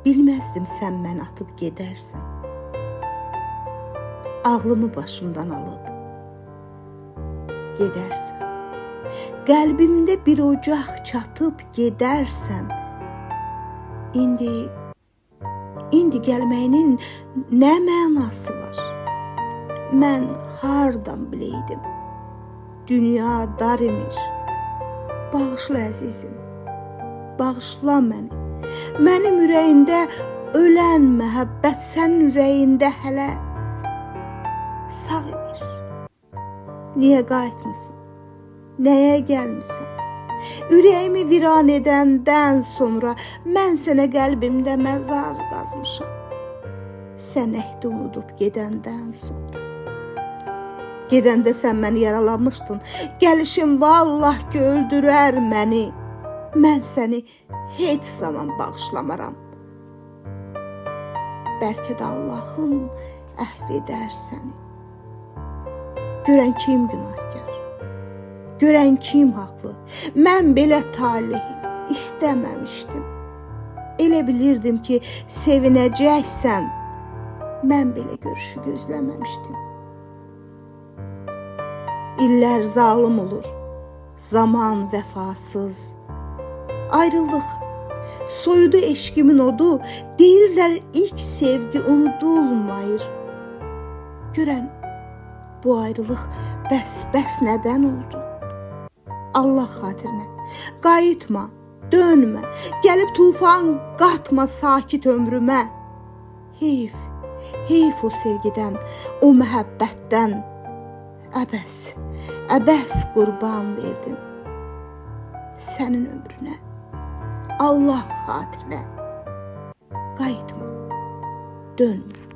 Bilməzdim sən məni atıb gedərsən. Ağlımı başımdan alıb gedərsən. Qəlbimdə bir ocaq çatıb gedərsən. İndi gəlməyinin nə mənası var? Mən hardan biləydim? Dünya dar imiş. Bağışla əzizim, bağışla məni. Mənim ürəyində ölən məhəbbət sənin ürəyində hələ sağ imiş. Niyə qayıtmısan? Nəyə gəlmisən? Ürəyimi viran edəndən sonra mən sənə qəlbimdə məzar qazmışam. Sən əhdi unudub gedəndən sonra. Gedəndə sən məni yaralamışdın. Gəlişin vallah ki öldürər məni. Mən səni heç zaman bağışlamaram. Bəlkə də Allahım əhv edər səni. Görən kim günahkar? Görən kim haqlı? Mən belə talehi istəməmişdim. Elə bilirdim ki, sevinəcəksən. Mən belə görüşü gözləməmişdim. İllər zalım olur, zaman vəfasız. Ayrılıq, soyudu eşkimin odu, deyirlər ilk sevgi unudulmayır. Görən bu ayrılıq bəs nədən oldu? Allah xatirinə, qayıtma, dönmə, gəlib tufan qatma sakit ömrümə. Heyf o sevgidən, o məhəbbətdən. Əbəs qurban verdim sənin ömrünə. Allah xatirinə qayıtma, dönmə.